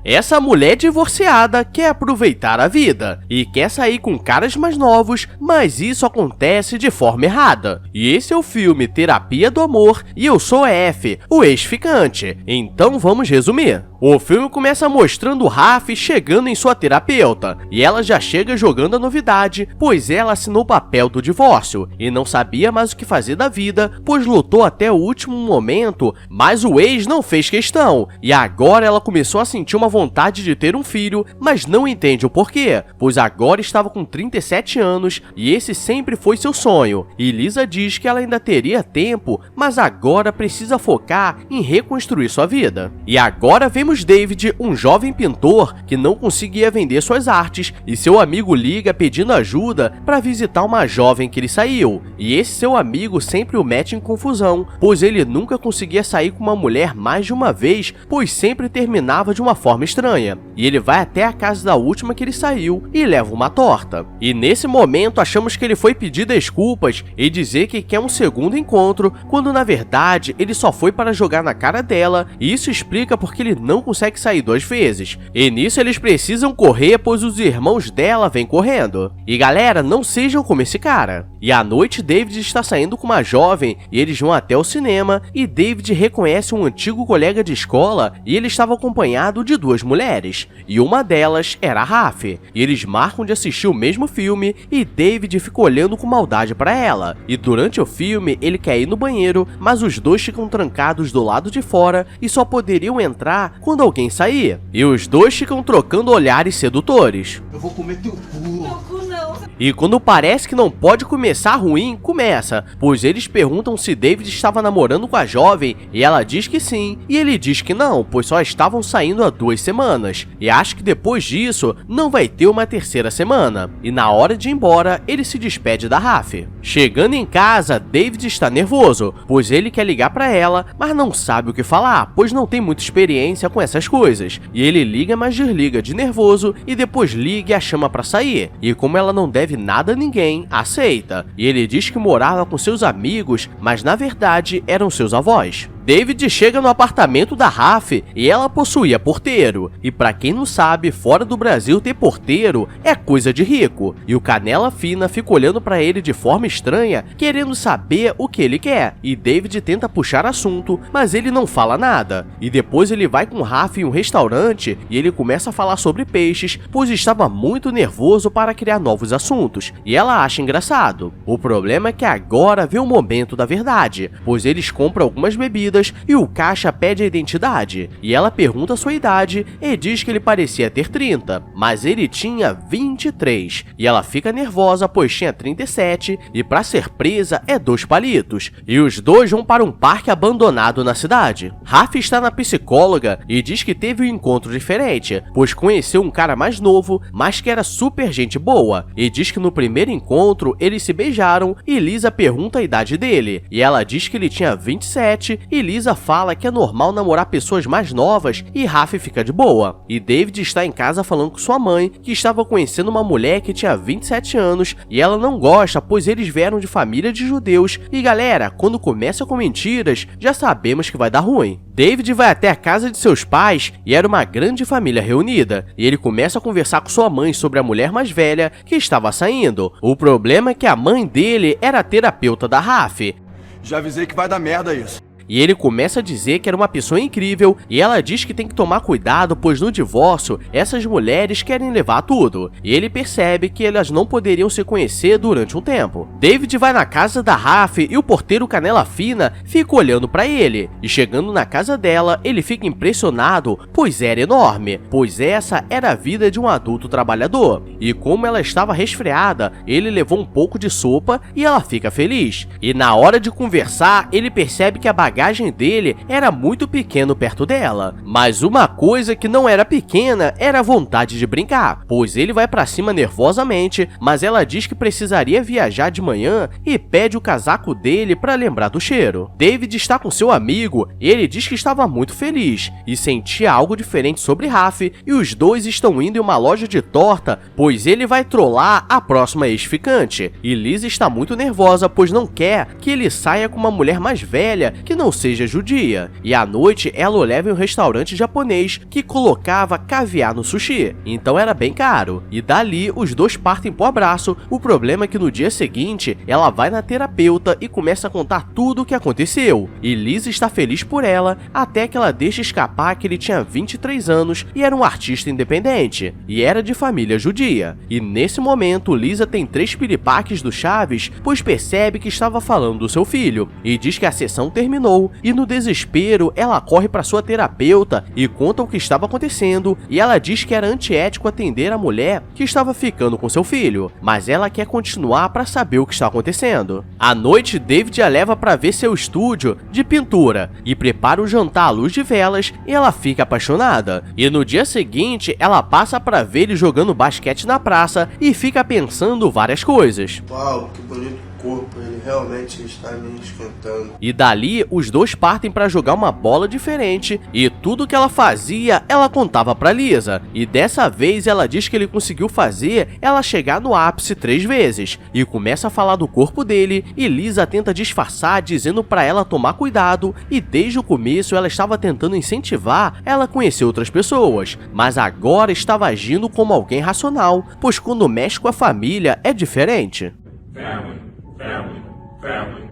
Essa mulher divorciada quer aproveitar a vida e quer sair com caras mais novos, mas isso acontece de forma errada. E esse é o filme Terapia do Amor e eu sou F, o ex-ficante. Então vamos resumir. O filme começa mostrando Raf chegando em sua terapeuta, e ela já chega jogando a novidade, pois ela assinou o papel do divórcio, e não sabia mais o que fazer da vida, pois lutou até o último momento, mas o ex não fez questão, e agora ela começou a sentir uma vontade de ter um filho, mas não entende o porquê, pois agora estava com 37 anos, e esse sempre foi seu sonho, e Lisa diz que ela ainda teria tempo, mas agora precisa focar em reconstruir sua vida. E agora vemos David, um jovem pintor que não conseguia vender suas artes, e seu amigo liga pedindo ajuda para visitar uma jovem que ele saiu. E esse seu amigo sempre o mete em confusão, pois ele nunca conseguia sair com uma mulher mais de uma vez, pois sempre terminava de uma forma estranha. E ele vai até a casa da última que ele saiu e leva uma torta. E nesse momento achamos que ele foi pedir desculpas e dizer que quer um segundo encontro, quando na verdade ele só foi para jogar na cara dela, e isso explica porque ele não consegue sair 2 vezes. E nisso eles precisam correr, pois os irmãos dela vêm correndo. E galera, não sejam como esse cara. E à noite David está saindo com uma jovem e eles vão até o cinema, e David reconhece um antigo colega de escola e ele estava acompanhado de 2 mulheres. E uma delas era a Raf. E eles marcam de assistir o mesmo filme e David fica olhando com maldade para ela. E durante o filme ele quer ir no banheiro, mas os 2 ficam trancados do lado de fora e só poderiam entrar quando alguém sair. E os 2 ficam trocando olhares sedutores. Eu vou comer teu cu. Meu cu não. E quando parece que não pode começar ruim, começa, pois eles perguntam se David estava namorando com a jovem e ela diz que sim, e ele diz que não, pois só estavam saindo há 2 semanas, e acha que depois disso não vai ter uma terceira semana. E na hora de ir embora, ele se despede da Raf. Chegando em casa, David está nervoso, pois ele quer ligar para ela, mas não sabe o que falar, pois não tem muita experiência com essas coisas. E ele liga, mas desliga de nervoso, e depois liga e a chama para sair. E como ela não deve nada a ninguém, aceita. E ele diz que morava com seus amigos, mas na verdade eram seus avós. David chega no apartamento da Raf e ela possuía porteiro. E pra quem não sabe, fora do Brasil ter porteiro é coisa de rico. E o Canela Fina fica olhando pra ele de forma estranha, querendo saber o que ele quer. E David tenta puxar assunto, mas ele não fala nada. E depois ele vai com Raf em um restaurante e ele começa a falar sobre peixes, pois estava muito nervoso para criar novos assuntos. E ela acha engraçado. O problema é que agora vê o momento da verdade, pois eles compram algumas bebidas e o caixa pede a identidade, e ela pergunta a sua idade e diz que ele parecia ter 30, mas ele tinha 23, e ela fica nervosa pois tinha 37, e para ser presa é 2 palitos, e os 2 vão para um parque abandonado na cidade. Raf está na psicóloga e diz que teve um encontro diferente, pois conheceu um cara mais novo, mas que era super gente boa, e diz que no primeiro encontro eles se beijaram e Lisa pergunta a idade dele, e ela diz que ele tinha 27 e Lisa fala que é normal namorar pessoas mais novas e Raf fica de boa. E David está em casa falando com sua mãe que estava conhecendo uma mulher que tinha 27 anos e ela não gosta, pois eles vieram de família de judeus. E galera, quando começa com mentiras, já sabemos que vai dar ruim. David vai até a casa de seus pais e era uma grande família reunida, e ele começa a conversar com sua mãe sobre a mulher mais velha que estava saindo. O problema é que a mãe dele era a terapeuta da Raf. Já avisei que vai dar merda isso. E ele começa a dizer que era uma pessoa incrível e ela diz que tem que tomar cuidado, pois no divórcio essas mulheres querem levar tudo. E ele percebe que elas não poderiam se conhecer durante um tempo. David vai na casa da Raf e o porteiro Canela Fina fica olhando pra ele. E chegando na casa dela, ele fica impressionado, pois era enorme, pois essa era a vida de um adulto trabalhador. E como ela estava resfriada, ele levou um pouco de sopa e ela fica feliz. E na hora de conversar, ele percebe que a bagagem dele era muito pequeno perto dela. Mas uma coisa que não era pequena era a vontade de brincar, pois ele vai pra cima nervosamente, mas ela diz que precisaria viajar de manhã e pede o casaco dele para lembrar do cheiro. David está com seu amigo e ele diz que estava muito feliz e sentia algo diferente sobre Raf, e os dois estão indo em uma loja de torta, pois ele vai trollar a próxima ex-ficante. E Liz está muito nervosa, pois não quer que ele saia com uma mulher mais velha que não seja judia, e à noite ela o leva em um restaurante japonês que colocava caviar no sushi, então era bem caro, e dali os dois partem pro abraço. O problema é que no dia seguinte ela vai na terapeuta e começa a contar tudo o que aconteceu, e Lisa está feliz por ela, até que ela deixa escapar que ele tinha 23 anos e era um artista independente, e era de família judia. E nesse momento Lisa tem 3 piripaques do Chaves, pois percebe que estava falando do seu filho, e diz que a sessão terminou, e no desespero ela corre para sua terapeuta e conta o que estava acontecendo, e ela diz que era antiético atender a mulher que estava ficando com seu filho, mas ela quer continuar para saber o que está acontecendo. À noite, David a leva para ver seu estúdio de pintura e prepara o jantar à luz de velas, e ela fica apaixonada. E no dia seguinte, ela passa para ver ele jogando basquete na praça e fica pensando várias coisas. Uau, que bonito corpo, ele realmente está me esquentando. E dali, os dois partem para jogar uma bola diferente, e tudo que ela fazia, ela contava para Lisa. E dessa vez ela diz que ele conseguiu fazer ela chegar no ápice 3 vezes, e começa a falar do corpo dele, e Lisa tenta disfarçar dizendo para ela tomar cuidado, e desde o começo ela estava tentando incentivar ela a conhecer outras pessoas, mas agora estava agindo como alguém racional, pois quando mexe com a família é diferente.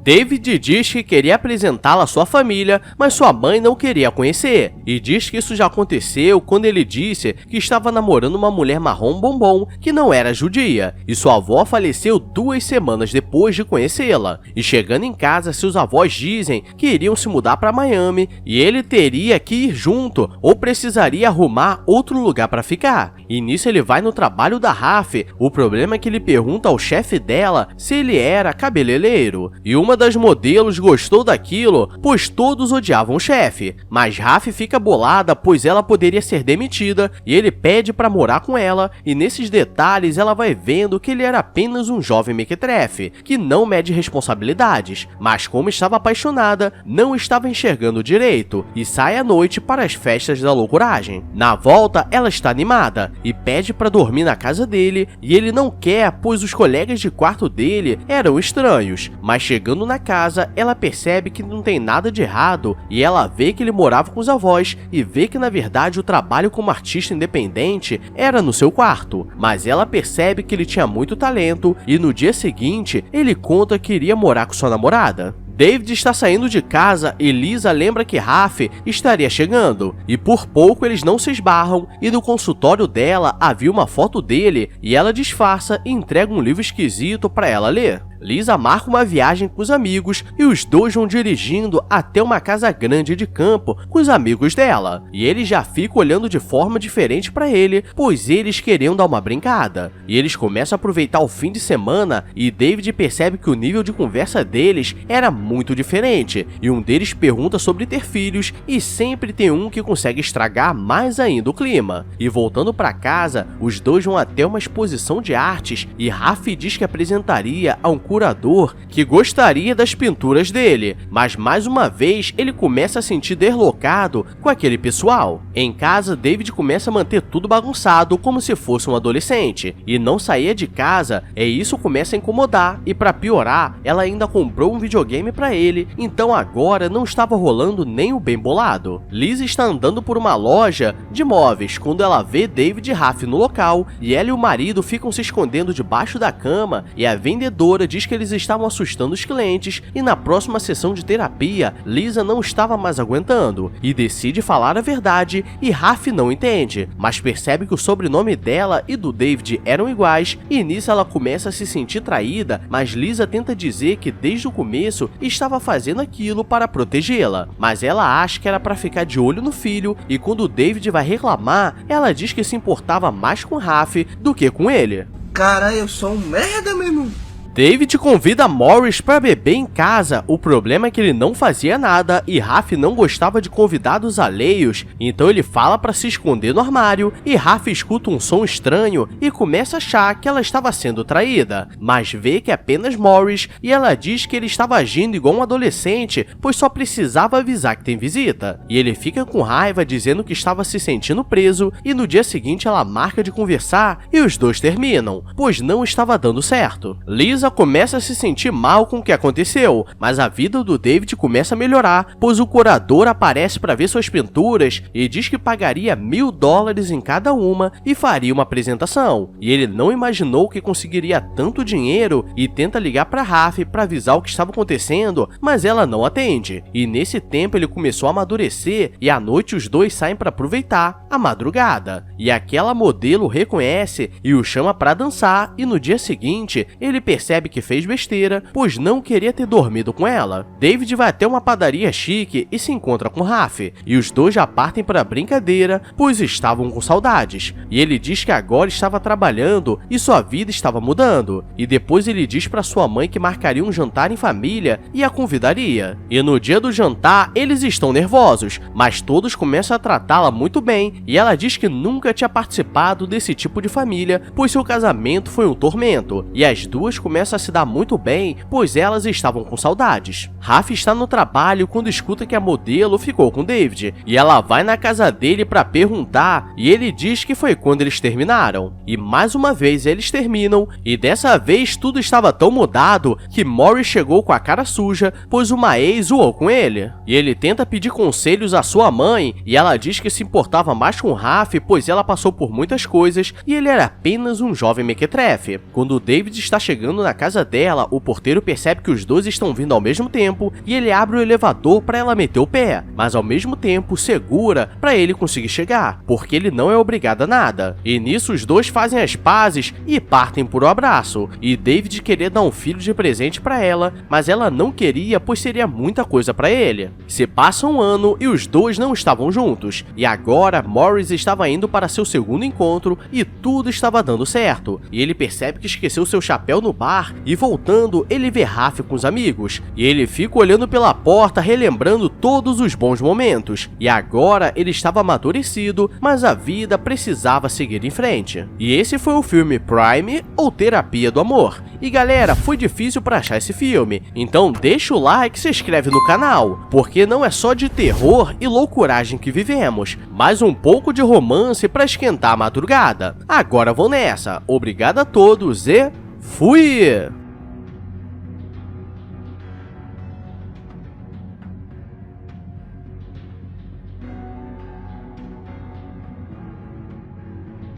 David diz que queria apresentá-la à sua família, mas sua mãe não queria conhecer, e diz que isso já aconteceu quando ele disse que estava namorando uma mulher marrom bombom que não era judia, e sua avó faleceu 2 semanas depois de conhecê-la. E chegando em casa, seus avós dizem que iriam se mudar para Miami e ele teria que ir junto ou precisaria arrumar outro lugar para ficar. E nisso ele vai no trabalho da Raf. O problema é que ele pergunta ao chefe dela se ele era cabeleireiro, e uma das modelos gostou daquilo, pois todos odiavam o chefe, mas Raf fica bolada pois ela poderia ser demitida, e ele pede para morar com ela, e nesses detalhes ela vai vendo que ele era apenas um jovem mequetrefe, que não mede responsabilidades, mas como estava apaixonada, não estava enxergando direito, e sai à noite para as festas da loucuragem. Na volta, ela está animada, e pede para dormir na casa dele, e ele não quer, pois os colegas de quarto dele eram estranhos, mas chegando na casa, ela percebe que não tem nada de errado, e ela vê que ele morava com os avós, e vê que na verdade o trabalho como artista independente era no seu quarto, mas ela percebe que ele tinha muito talento, e no dia seguinte, ele conta que iria morar com sua namorada. David está saindo de casa e Lisa lembra que Raf estaria chegando, e por pouco eles não se esbarram, e no consultório dela havia uma foto dele, e ela disfarça e entrega um livro esquisito para ela ler. Lisa marca uma viagem com os amigos e os dois vão dirigindo até uma casa grande de campo com os amigos dela, e ele já fica olhando de forma diferente para ele, pois eles queriam dar uma brincada, e eles começam a aproveitar o fim de semana, e David percebe que o nível de conversa deles era muito diferente, e um deles pergunta sobre ter filhos, e sempre tem um que consegue estragar mais ainda o clima. E voltando para casa, os dois vão até uma exposição de artes, e Raf diz que apresentaria a um curador que gostaria das pinturas dele, mas mais uma vez ele começa a sentir deslocado com aquele pessoal. Em casa, David começa a manter tudo bagunçado como se fosse um adolescente, e não saía de casa, e isso começa a incomodar, e para piorar, ela ainda comprou um videogame para ele, então agora não estava rolando nem o bem bolado. Lisa está andando por uma loja de móveis quando ela vê David e Raf no local, e ela e o marido ficam se escondendo debaixo da cama, e a vendedora diz que eles estavam assustando os clientes, e na próxima sessão de terapia, Lisa não estava mais aguentando, e decide falar a verdade, e Raf não entende, mas percebe que o sobrenome dela e do David eram iguais, e nisso ela começa a se sentir traída, mas Lisa tenta dizer que desde o começo estava fazendo aquilo para protegê-la, mas ela acha que era para ficar de olho no filho, e quando o David vai reclamar, ela diz que se importava mais com Raf do que com ele. Caralho, eu sou um merda, meu irmão. David convida Morris para beber em casa, o problema é que ele não fazia nada e Raf não gostava de convidados alheios, então ele fala para se esconder no armário e Raf escuta um som estranho e começa a achar que ela estava sendo traída, mas vê que é apenas Morris e ela diz que ele estava agindo igual um adolescente, pois só precisava avisar que tem visita, e ele fica com raiva dizendo que estava se sentindo preso e no dia seguinte ela marca de conversar e os dois terminam, pois não estava dando certo. Lisa Lisa começa a se sentir mal com o que aconteceu, mas a vida do David começa a melhorar, pois o curador aparece para ver suas pinturas e diz que pagaria $1000 em cada uma e faria uma apresentação. E ele não imaginou que conseguiria tanto dinheiro e tenta ligar para Raf para avisar o que estava acontecendo, mas ela não atende. E nesse tempo ele começou a amadurecer e à noite os dois saem para aproveitar a madrugada. E aquela modelo reconhece e o chama para dançar, e no dia seguinte ele percebe que fez besteira, pois não queria ter dormido com ela. David vai até uma padaria chique e se encontra com Raf, e os dois já partem para a brincadeira, pois estavam com saudades. E ele diz que agora estava trabalhando e sua vida estava mudando. E depois ele diz para sua mãe que marcaria um jantar em família e a convidaria. E no dia do jantar eles estão nervosos, mas todos começam a tratá-la muito bem, e ela diz que nunca tinha participado desse tipo de família, pois seu casamento foi um tormento. E as duas começam a se dar muito bem, pois elas estavam com saudades. Raf está no trabalho quando escuta que a modelo ficou com David, e ela vai na casa dele para perguntar, e ele diz que foi quando eles terminaram. E mais uma vez eles terminam, e dessa vez tudo estava tão mudado que Morris chegou com a cara suja, pois uma ex zoou com ele. E ele tenta pedir conselhos à sua mãe, e ela diz que se importava mais com Raf, pois ela passou por muitas coisas e ele era apenas um jovem mequetrefe. Quando David está chegando na casa dela, o porteiro percebe que os dois estão vindo ao mesmo tempo e ele abre o elevador para ela meter o pé, mas ao mesmo tempo segura para ele conseguir chegar, porque ele não é obrigado a nada. E nisso os dois fazem as pazes e partem por um abraço, e David queria dar um filho de presente para ela, mas ela não queria, pois seria muita coisa para ele. Se passa um ano e os dois não estavam juntos, e agora Morris estava indo para seu segundo encontro e tudo estava dando certo, e ele percebe que esqueceu seu chapéu no bar, e voltando ele vê Raf com os amigos, e ele fica olhando pela porta relembrando todos os bons momentos, e agora ele estava amadurecido, mas a vida precisava seguir em frente. E esse foi o filme Prime ou Terapia do Amor. E galera, foi difícil para achar esse filme, então deixa o like e se inscreve no canal, porque não é só de terror e loucuragem que vivemos, mas um pouco de romance para esquentar a madrugada. Agora vou nessa, obrigado a todos e fui!